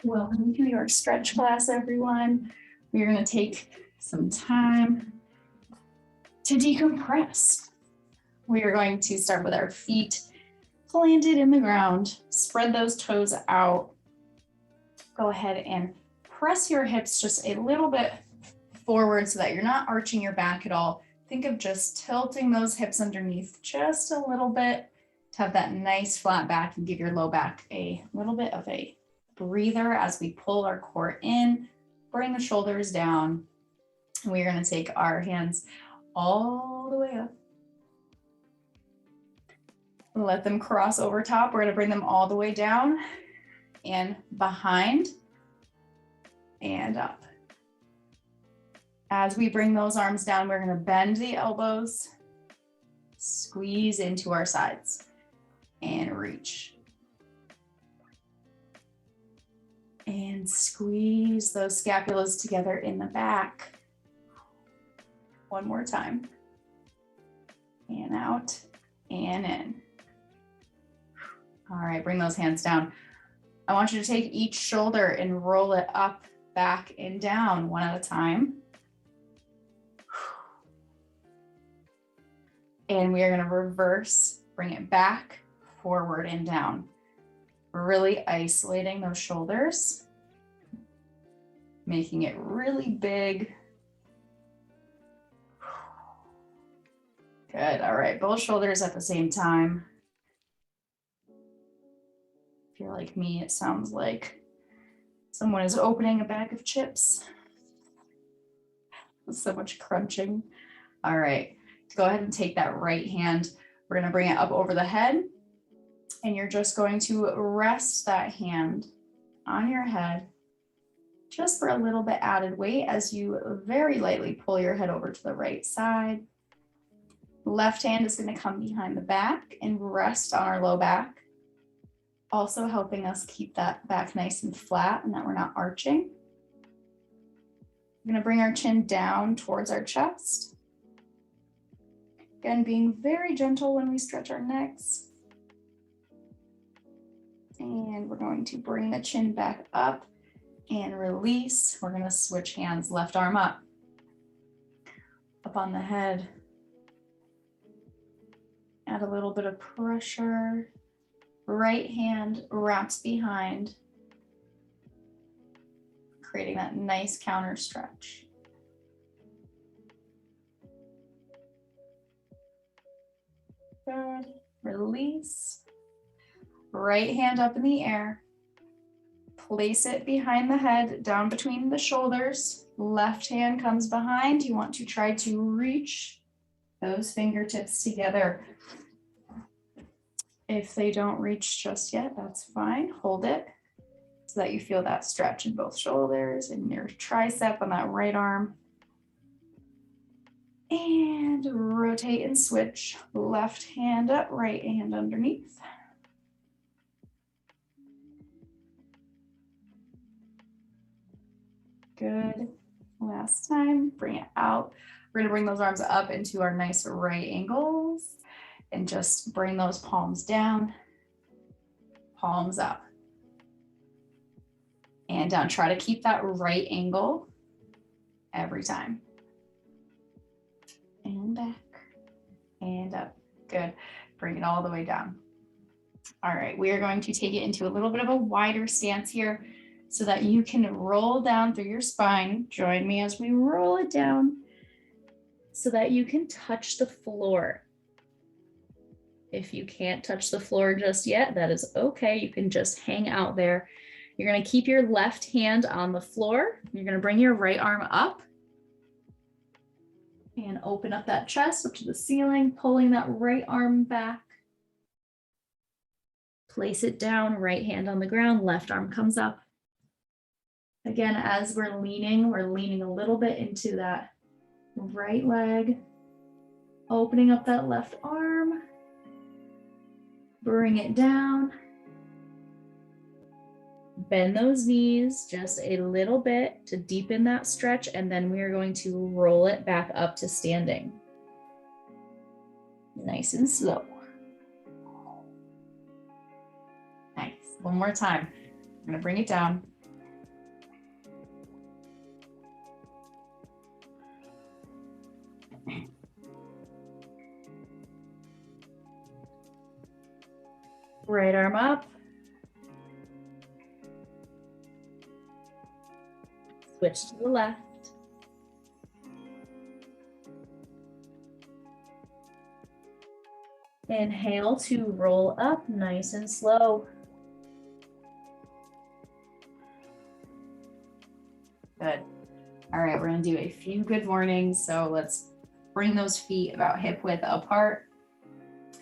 Welcome to your stretch class, everyone. We are going to take some time to decompress. We are going to start with our feet planted in the ground. Spread those toes out. Go ahead and press your hips just a little bit forward so that you're not arching your back at all. Think of just tilting those hips underneath just a little bit to have that nice flat back and give your low back a little bit of a breather as we pull our core in, bring the shoulders down. And we're going to take our hands all the way up. Let them cross over top. We're going to bring them all the way down and behind and up. As we bring those arms down, we're going to bend the elbows, squeeze into our sides, and reach. And squeeze those scapulas together in the back. One more time. And out and in. All right, bring those hands down. I want you to take each shoulder and roll it up, back, and down one at a time. And we are going to reverse, bring it back, forward, and down. Really isolating those shoulders, making it really big. Good. All right, both shoulders at the same time. If you're like me, it sounds like someone is opening a bag of chips. There's so much crunching. All right, go ahead and take that right hand. We're going to bring it up over the head. And you're just going to rest that hand on your head just for a little bit added weight as you very lightly pull your head over to the right side. Left hand is going to come behind the back and rest on our low back, also helping us keep that back nice and flat and that we're not arching. We're going to bring our chin down towards our chest. Again, being very gentle when we stretch our necks. And we're going to bring the chin back up and release. We're going to switch hands, left arm up on the head. Add a little bit of pressure. Right hand wraps behind, creating that nice counter stretch. Good. Release. Right hand up in the air. Place it behind the head, down between the shoulders. Left hand comes behind. You want to try to reach those fingertips together. If they don't reach just yet, that's fine. Hold it so that you feel that stretch in both shoulders and your tricep on that right arm. And rotate and switch. Left hand up, right hand underneath. Good. Last time, bring it out. We're going to bring those arms up into our nice right angles and just bring those palms down, palms up and down. Try to keep that right angle every time. And back and up. Good. Bring it all the way down. All right, we are going to take it into a little bit of a wider stance here so that you can roll down through your spine. Join me as we roll it down so that you can touch the floor. If you can't touch the floor just yet, that is okay. You can just hang out there. You're going to keep your left hand on the floor. You're going to bring your right arm up and open up that chest up to the ceiling, pulling that right arm back. Place it down, right hand on the ground, left arm comes up. Again, as we're leaning a little bit into that right leg, opening up that left arm, bring it down, bend those knees just a little bit to deepen that stretch, and then we are going to roll it back up to standing. Nice and slow. Nice. One more time. I'm going to bring it down. Right arm up. Switch to the left. Inhale to roll up nice and slow. Good. All right, we're gonna do a few good mornings. So let's bring those feet about hip width apart.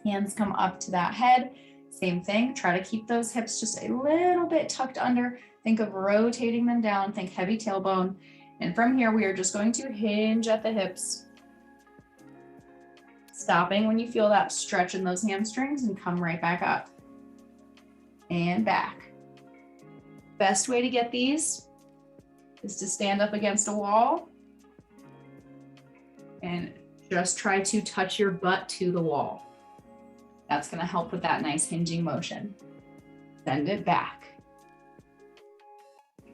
Hands come up to that head. Same thing, try to keep those hips just a little bit tucked under. Think of rotating them down, think heavy tailbone. And from here, we are just going to hinge at the hips. Stopping when you feel that stretch in those hamstrings and come right back up. And back. Best way to get these is to stand up against a wall and just try to touch your butt to the wall. That's going to help with that nice hinging motion. Send it back.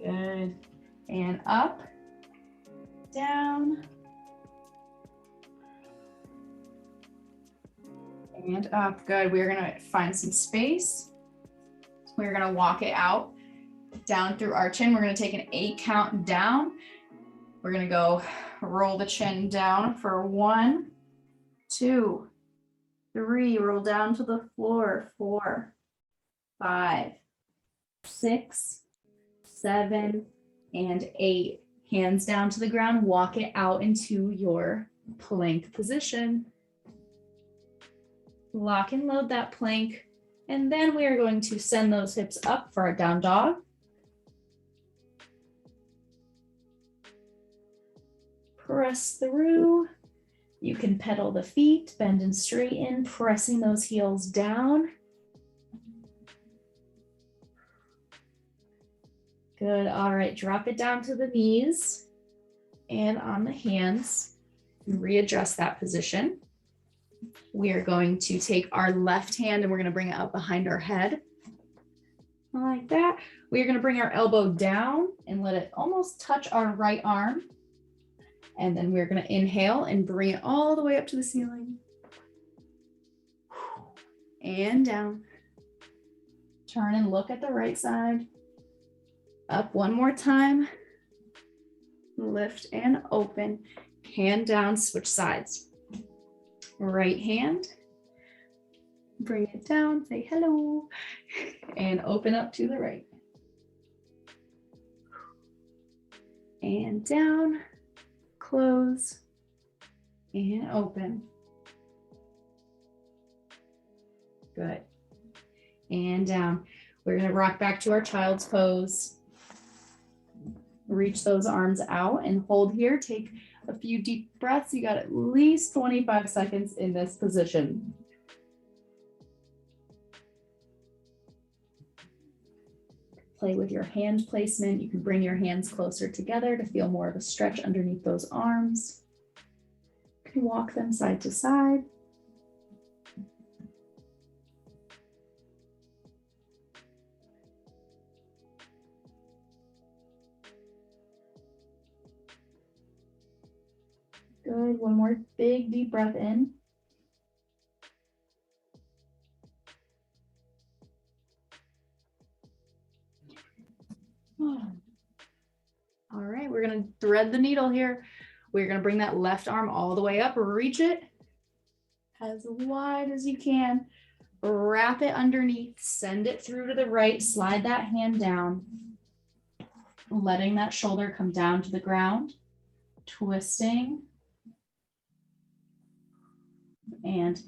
Good. And up, down, and up. Good. We're going to find some space. We're going to walk it out down through our chin. We're going to take an 8 count down. We're going to go roll the chin down for 1, 2, 3. Roll down to the floor. 4, 5, 6, 7, and 8. Hands down to the ground. Walk it out into your plank position. Lock and load that plank. And then we are going to send those hips up for our down dog. Press through. You can pedal the feet, bend and straighten, pressing those heels down. Good. All right, drop it down to the knees and on the hands. Readjust that position. We are going to take our left hand and we're going to bring it up behind our head. Like that. We are going to bring our elbow down and let it almost touch our right arm. And then we're going to inhale and bring it all the way up to the ceiling. And down. Turn and look at the right side. Up one more time. Lift and open. Hand down, switch sides. Right hand. Bring it down, say hello. And open up to the right. And down. Close. And open. Good. And down. We're going to rock back to our child's pose. Reach those arms out and hold here. Take a few deep breaths. You got at least 25 seconds in this position. Play with your hand placement. You can bring your hands closer together to feel more of a stretch underneath those arms. You can walk them side to side. Good. One more big deep breath in. All right, we're going to thread the needle here. We're going to bring that left arm all the way up, reach it as wide as you can, wrap it underneath, send it through to the right, slide that hand down, letting that shoulder come down to the ground, twisting, and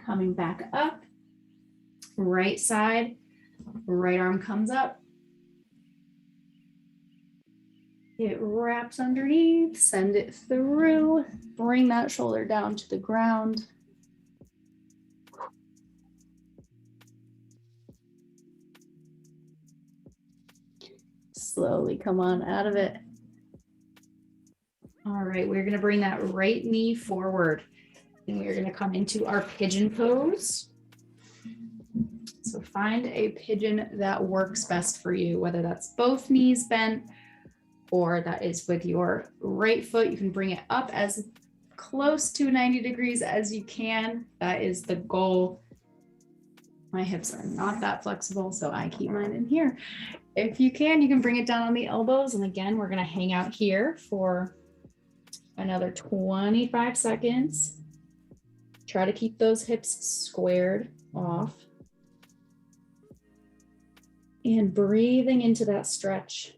coming back up. Right side, right arm comes up. It wraps underneath, send it through, bring that shoulder down to the ground. Slowly come on out of it. All right, we're gonna bring that right knee forward and we're gonna come into our pigeon pose. So find a pigeon that works best for you, whether that's both knees bent or that is with your right foot. You can bring it up as close to 90 degrees as you can. That is the goal. My hips are not that flexible, so I keep mine in here. If you can bring it down on the elbows. And again, we're gonna hang out here for another 25 seconds. Try to keep those hips squared off. And breathing into that stretch.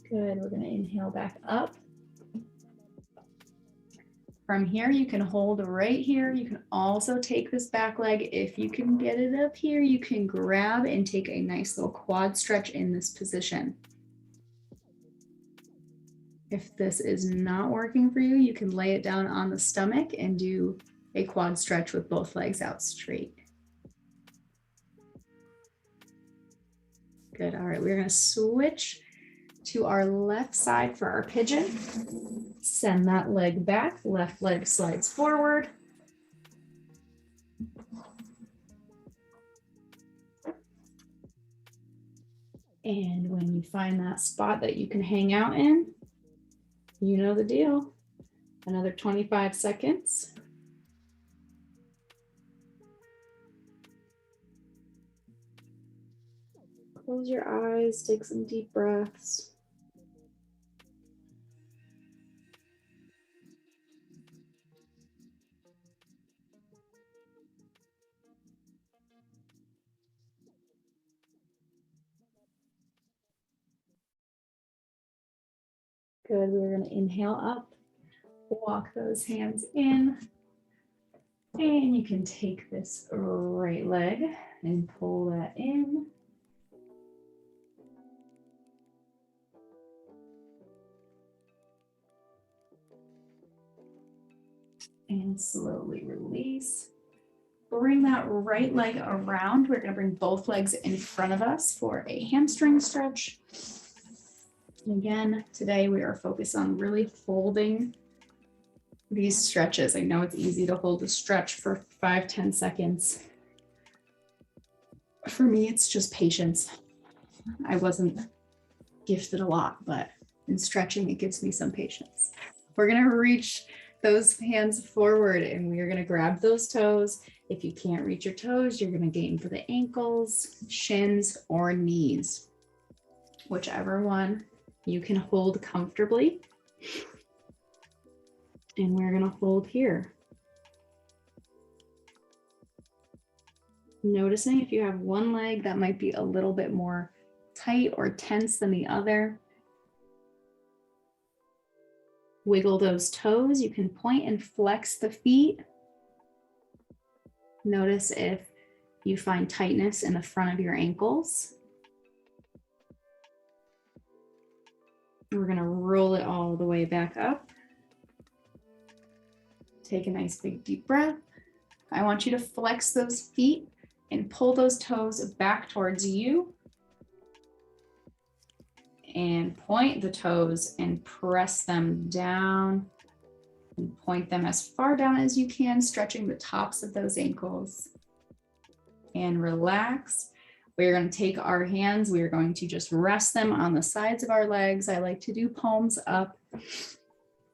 Good, we're gonna inhale back up. From here, you can hold right here. You can also take this back leg. If you can get it up here, you can grab and take a nice little quad stretch in this position. If this is not working for you, you can lay it down on the stomach and do a quad stretch with both legs out straight. Good, all right, we're gonna switch to our left side for our pigeon. Send that leg back, left leg slides forward. And when you find that spot that you can hang out in, you know the deal. Another 25 seconds. Close your eyes, take some deep breaths. Good, we're gonna inhale up, walk those hands in, and you can take this right leg and pull that in. And slowly release. Bring that right leg around. We're gonna bring both legs in front of us for a hamstring stretch. And again, today we are focused on really holding these stretches. I know it's easy to hold a stretch for 5-10 seconds. For me, it's just patience. I wasn't gifted a lot, but in stretching, it gives me some patience. We're gonna reach those hands forward and we are gonna grab those toes. If you can't reach your toes, you're gonna gain for the ankles, shins, or knees, whichever one you can hold comfortably. And we're gonna hold here. Noticing if you have one leg that might be a little bit more tight or tense than the other. Wiggle those toes. You can point and flex the feet. Notice if you find tightness in the front of your ankles. We're gonna roll it all the way back up. Take a nice big deep breath. I want you to flex those feet and pull those toes back towards you. And point the toes and press them down and point them as far down as you can, stretching the tops of those ankles. And relax. We're going to take our hands. We are going to just rest them on the sides of our legs. I like to do palms up.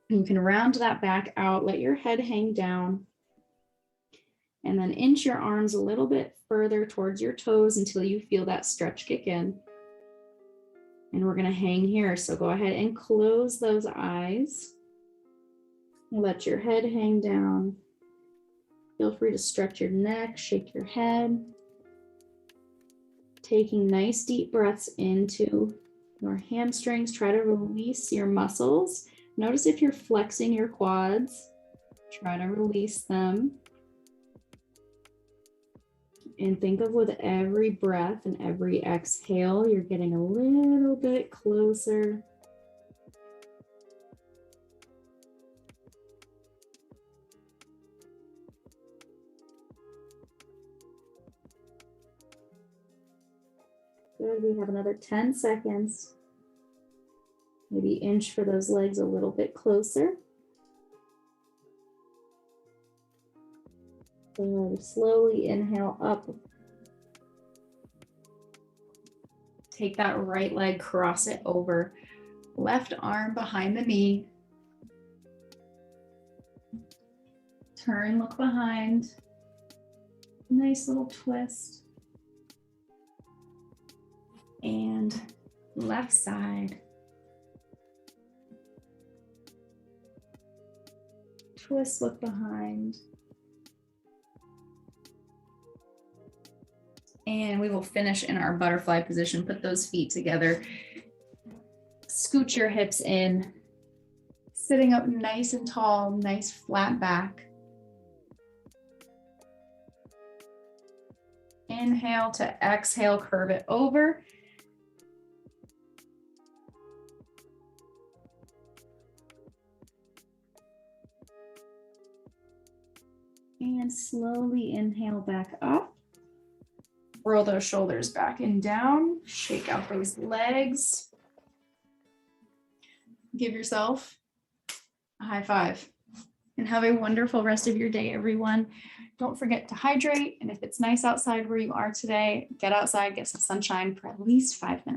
You can round that back out, let your head hang down, and then inch your arms a little bit further towards your toes until you feel that stretch kick in. And we're going to hang here. So go ahead and close those eyes. Let your head hang down. Feel free to stretch your neck, shake your head. Taking nice deep breaths into your hamstrings. Try to release your muscles. Notice if you're flexing your quads. Try to release them. And think of with every breath and every exhale, you're getting a little bit closer. Good, we have another 10 seconds. Maybe inch for those legs a little bit closer. Good. Slowly inhale up. Take that right leg, cross it over. Left arm behind the knee. Turn, look behind. Nice little twist. And left side. Twist, look behind. And we will finish in our butterfly position. Put those feet together. Scoot your hips in. Sitting up nice and tall, nice flat back. Inhale to exhale, curve it over. And slowly inhale back up. Roll those shoulders back and down. Shake out those legs. Give yourself a high five. And have a wonderful rest of your day, everyone. Don't forget to hydrate. And if it's nice outside where you are today, get outside, get some sunshine for at least 5 minutes.